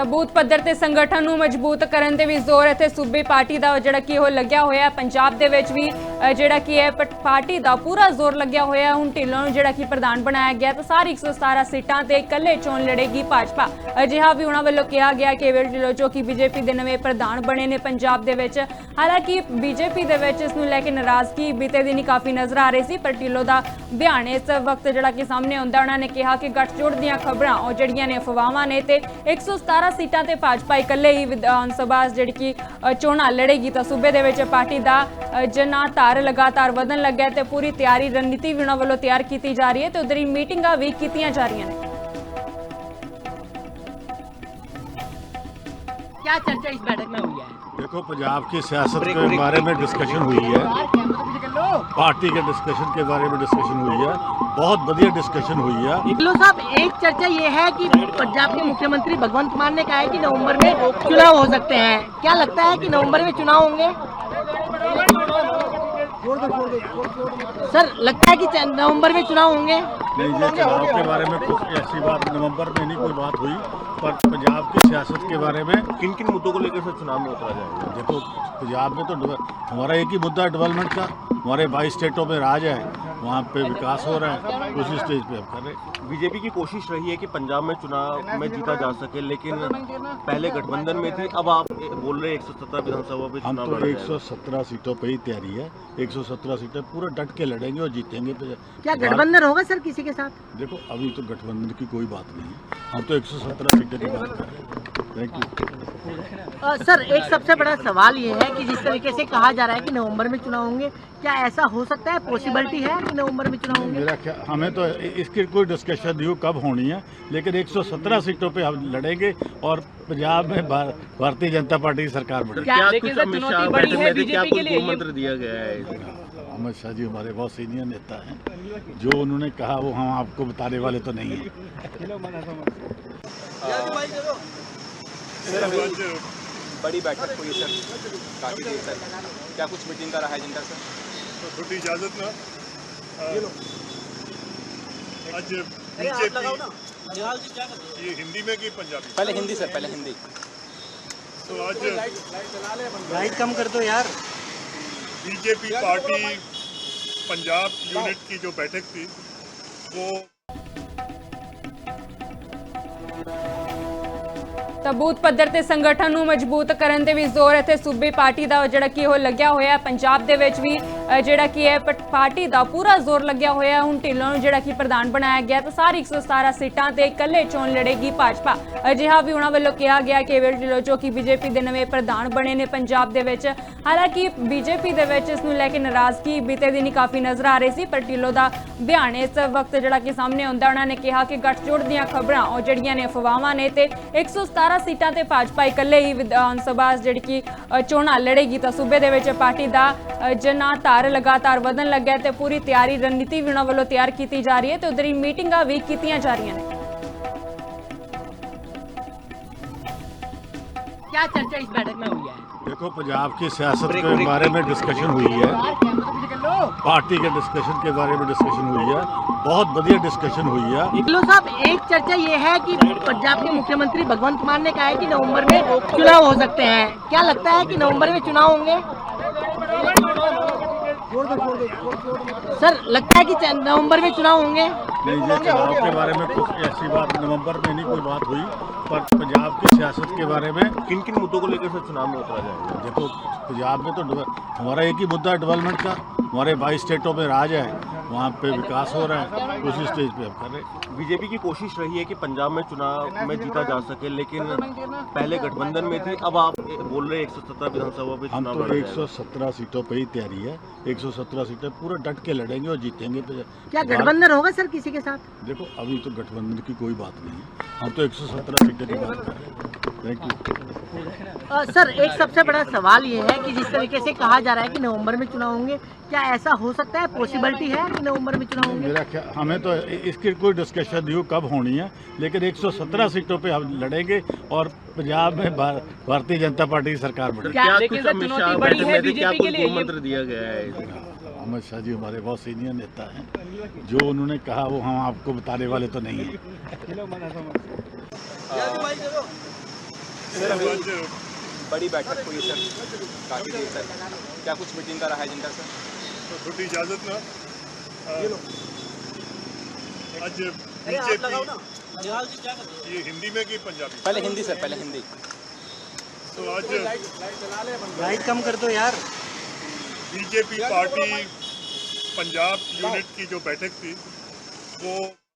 ਤਾਂ ਬੂਥ ਪੱਧਰ ਤੇ ਸੰਗਠਨ ਨੂੰ ਮਜ਼ਬੂਤ ਕਰਨ ਤੇ ਵੀ ਜ਼ੋਰ ਇੱਥੇ ਸੂਬੀ ਪਾਰਟੀ ਦਾ ਜਿਹੜਾ ਕਿ ਉਹ ਲੱਗਿਆ ਹੋਇਆ ਹੈ। ਪੰਜਾਬ ਦੇ ਵਿੱਚ ਵੀ ਜਿਹੜਾ ਕਿ ਹੈ ਪਾਰਟੀ ਦਾ ਪੂਰਾ ਜ਼ੋਰ ਲੱਗਿਆ ਹੋਇਆ। ਹੁਣ ਢਿੱਲੋਂ ਨੂੰ ਜਿਹੜਾ ਕਿ ਪ੍ਰਧਾਨ ਬਣਾਇਆ ਗਿਆ ਤਾਂ ਸਾਰੀ 117 ਸੀਟਾਂ ਤੇ ਇਕੱਲੇ ਚੋਣ ਲੜੇਗੀ ਭਾਜਪਾ। ਅਜਿਹਾ ਵੀ ਉਹਨਾਂ ਵੱਲੋਂ ਕਿਹਾ ਗਿਆ ਕਿ ਕੇਵਲ ਢਿੱਲੋਂ ਜੋ ਕਿ ਬੀਜੇਪੀ ਦੇ ਨਵੇਂ ਪ੍ਰਧਾਨ ਬਣੇ ਨੇ ਪੰਜਾਬ ਦੇ ਵਿੱਚ। ਹਾਲਾਂਕਿ ਬੀਜੇਪੀ ਦੇ ਵਿੱਚ ਇਸ ਨੂੰ ਲੈ ਕੇ ਨਾਰਾਜ਼ਗੀ ਬੀਤੇ ਦਿਨ ਹੀ ਕਾਫੀ ਨਜ਼ਰ ਆ ਰਹੀ ਸੀ, ਪਰ ਢਿੱਲੋਂ ਦਾ ਬਿਆਨ ਇਸ ਵਕਤ ਜਿਹੜਾ ਕਿ ਸਾਹਮਣੇ ਆਉਂਦਾ, ਉਹਨਾਂ ਨੇ ਕਿਹਾ ਕਿ ਗੱਠਜੋੜ ਦੀਆਂ ਖਬਰਾਂ ਉਹ ਜਿਹੜੀਆਂ ਨੇ ਅਫਵਾਹਾਂ ਨੇ ਤੇ 117 ਸੀਟਾਂ ਤੇ ਭਾਜਪਾ ਇਕੱਲੇ ਹੀ ਵਿਧਾਨ ਸਭਾ ਜਿਹੜੀ ਕਿ ਚੋਣਾਂ ਲੜੇਗੀ। ਤਾਂ ਸੂਬੇ ਦੇ ਵਿੱਚ ਪਾਰਟੀ ਦਾ ਜਨਾ ਧਾਰ ਲਗਾਤਾਰ ਵਧਣ ਲੱਗਾ ਤੇ ਪੂਰੀ ਤਿਆਰੀ ਰਣਨੀਤੀ ਵੀ ਉਹਨਾਂ ਵੱਲੋਂ ਤਿਆਰ ਕੀਤੀ ਜਾ ਰਹੀ ਹੈ ਤੇ ਉਧਰ ਹੀ ਮੀਟਿੰਗਾਂ ਵੀ ਕੀਤੀਆਂ ਜਾ ਰਹੀਆਂ ਨੇ। क्या चर्चा इस बैठक में हुई है? देखो, पंजाब की सियासत के बारे में डिस्कशन हुई है, पार्टी के डिस्कशन के बारे में डिस्कशन हुई है, बहुत बढ़िया डिस्कशन हुई है। ढिल्लों साहब, एक चर्चा ये है कि पंजाब के मुख्यमंत्री भगवंत मान ने कहा है कि नवंबर में चुनाव हो सकते हैं। क्या लगता है कि नवंबर में चुनाव होंगे? सर, लगता है कि नवंबर में चुनाव होंगे? नहीं, ये चुनाव के बारे में कुछ ऐसी बात नवंबर में नहीं कोई बात हुई, पर पंजाब की सियासत के बारे में किन किन मुद्दों को लेकर चुनाव में उतरा जाएगा? देखो, पंजाब में तो हमारा एक ही मुद्दा है डेवलपमेंट का। हमारे 22 स्टेटों में राज है, वहाँ पे विकास हो रहा है, उसी स्टेज पे हम कर रहे हैं। बीजेपी की कोशिश रही है कि पंजाब में चुनाव में जीता जा सके, लेकिन पहले गठबंधन में थी, अब आप बोल रहे 117 विधानसभा में हम चुनाव तो 117 सीटों पे ही तैयारी है। 117 सीटें पूरा डट के लड़ेंगे और जीतेंगे। क्या गठबंधन होगा सर किसी के साथ? देखो, अभी तो गठबंधन की कोई बात नहीं है, हम तो 117 सीटें की बात कर रहे हैं। Thank you. सर, एक सबसे बड़ा सवाल ये है कि जिस तरीके से कहा जा रहा है कि नवंबर में चुनाव होंगे, क्या ऐसा हो सकता है? पॉसिबिलिटी है कि नवंबर में चुनाव होंगे? मेरा क्या, हमें तो इसकी कोई डिस्कशन नहीं हो कब होनी है, लेकिन 117 सीटों पे हम लड़ेंगे और पंजाब में भारतीय जनता पार्टी की सरकार बनेगी। क्या कुछ अमित शाह बैठक में थे, क्या कुछ मंत्र दिया गया है? अमित शाह जी हमारे बहुत सीनियर नेता हैं, जो उन्होंने कहा वो हम आपको बताने वाले तो नहीं है। बड़ी बैठक हुई सर, काफ़ी देर तक। क्या कुछ मीटिंग का रहा है एजेंडा सर? तो थोड़ी इजाज़त ना आज बीजेपी ये हिंदी में कि पंजाबी? पहले हिंदी सर, पहले हिंदी। तो आज लाइट कम कर दो यार। बीजेपी पार्टी पंजाब यूनिट की जो बैठक थी वो ਤਾਂ ਬੂਥ ਪੱਧਰ ਤੇ ਸੰਗਠਨ ਨੂੰ ਮਜ਼ਬੂਤ ਕਰਨ ਤੇ ਵੀ ਜ਼ੋਰ ਇੱਥੇ ਸੂਬੀ ਪਾਰਟੀ ਦਾ ਜਿਹੜਾ ਕਿ ਉਹ ਲੱਗਿਆ ਹੋਇਆ ਹੈ। ਪੰਜਾਬ ਦੇ ਵਿੱਚ ਵੀ ਜਿਹੜਾ ਕਿ ਹੈ ਪਾਰਟੀ ਦਾ ਪੂਰਾ ਜ਼ੋਰ ਲੱਗਿਆ ਹੋਇਆ। ਹੁਣ ਢਿੱਲੋਂ ਨੂੰ ਜਿਹੜਾ ਕਿ ਪ੍ਰਧਾਨ ਬਣਾਇਆ ਗਿਆ ਤਾਂ ਸਾਰੀ 117 ਸੀਟਾਂ ਤੇ ਇਕੱਲੇ ਚੋਣ ਲੜੇਗੀ ਭਾਜਪਾ। ਅਜਿਹਾ ਵੀ ਉਹਨਾਂ ਵੱਲੋਂ ਕਿਹਾ ਗਿਆ ਕਿ ਕੇਵਲ ਢਿੱਲੋਂ ਜੋ ਕਿ ਬੀਜੇਪੀ ਦੇ ਨਵੇਂ ਪ੍ਰਧਾਨ ਬਣੇ ਨੇ ਪੰਜਾਬ ਦੇ ਵਿੱਚ। ਹਾਲਾਂਕਿ ਬੀਜੇਪੀ ਦੇ ਵਿੱਚ ਇਸ ਨੂੰ ਲੈ ਕੇ ਨਾਰਾਜ਼ਗੀ ਬੀਤੇ ਦਿਨ ਹੀ ਕਾਫੀ ਨਜ਼ਰ ਆ ਰਹੀ ਸੀ, ਪਰ ਢਿੱਲੋਂ ਦਾ ਬਿਆਨ ਇਸ ਵਕਤ ਜਿਹੜਾ ਕਿ ਸਾਹਮਣੇ ਆਉਂਦਾ, ਉਹਨਾਂ ਨੇ ਕਿਹਾ ਕਿ ਗੱਠਜੋੜ ਦੀਆਂ ਖਬਰਾਂ ਉਹ ਜਿਹੜੀਆਂ ਨੇ ਅਫਵਾਹਾਂ ਨੇ ਤੇ 117 ਸੀਟਾਂ ਤੇ ਭਾਜਪਾ ਇਕੱਲੇ ਹੀ ਵਿਧਾਨ ਸਭਾ ਜਿਹੜੀ ਕਿ ਚੋਣਾਂ ਲੜੇਗੀ। ਤਾਂ ਸੂਬੇ ਦੇ ਵਿੱਚ ਪਾਰਟੀ ਦਾ ਜਨਾ ਧਾਰ ਲਗਾਤਾਰ ਵਧਣ ਲੱਗਾ ਤੇ ਪੂਰੀ ਤਿਆਰੀ ਰਣਨੀਤੀ ਵੀ ਉਹਨਾਂ ਵੱਲੋਂ ਤਿਆਰ ਕੀਤੀ ਜਾ ਰਹੀ ਹੈ ਤੇ ਉਧਰ ਹੀ ਮੀਟਿੰਗਾਂ ਵੀ ਕੀਤੀਆਂ ਜਾ ਰਹੀਆਂ ਨੇ। क्या चर्चा इस बैठक में हुई है? देखो, पंजाब की सियासत के बारे में डिस्कशन हुई है, पार्टी के डिस्कशन के बारे में डिस्कशन हुई है, बहुत बढ़िया डिस्कशन हुई है। ढिल्लों साहब, एक चर्चा ये है कि पंजाब के मुख्यमंत्री भगवंत मान ने कहा है कि नवंबर में चुनाव हो सकते हैं। क्या लगता है कि नवंबर में चुनाव होंगे? सर, लगता है कि नवंबर में चुनाव होंगे? नहीं, ये चुनाव के बारे में कुछ ऐसी बात नवंबर में नहीं कोई बात हुई, पर पंजाब की सियासत के बारे में किन किन मुद्दों को लेकर चुनाव में उतरा जाएगा? देखो, पंजाब में तो हमारा एक ही मुद्दा है डेवलपमेंट का। हमारे 22 स्टेटों में राज है, वहाँ पे विकास हो रहा है, उसी स्टेज पे हम कर रहे हैं। बीजेपी की कोशिश रही है कि पंजाब में चुनाव में जीता जा सके, लेकिन पहले गठबंधन में थी, अब आप बोल रहे 117 विधानसभा में हम चुनाव तो लड़ रहे हैं। 117 सीटों पे ही तैयारी है। 117 सीटें पूरा डट के लड़ेंगे और जीतेंगे। क्या गठबंधन होगा सर किसी के साथ? देखो, अभी तो गठबंधन की कोई बात नहीं है, हम तो 117 सीटें की बात कर रहे हैं। Thank you. सर, एक सबसे बड़ा सवाल ये है कि जिस तरीके से कहा जा रहा है कि नवंबर में चुनाव होंगे, क्या ऐसा हो सकता है? पॉसिबिलिटी है कि नवंबर में चुनाव होंगे? मेरा क्या, हमें तो इसकी कोई डिस्कशन नहीं हो कब होनी है, लेकिन 117 सीटों पे हम लड़ेंगे और पंजाब में भारतीय जनता पार्टी की सरकार बनेगी। क्या कुछ अमित शाह बैठक में थे, क्या कुछ मंत्र दिया गया है? अमित शाह जी हमारे बहुत सीनियर नेता हैं, जो उन्होंने कहा वो हम आपको बताने वाले तो नहीं है। सर अभी आज बड़ी बैठक हुई सर काफ़ी देर तक, क्या कुछ मीटिंग का रहा एजेंडा सर? तो थोड़ी इजाजत ना आज बीजेपी ये हिंदी में कि पंजाबी? पहले हिंदी सर, पहले हिंदी। तो आज लाइट कम कर दो यार। बीजेपी पार्टी पंजाब यूनिट की जो बैठक थी वो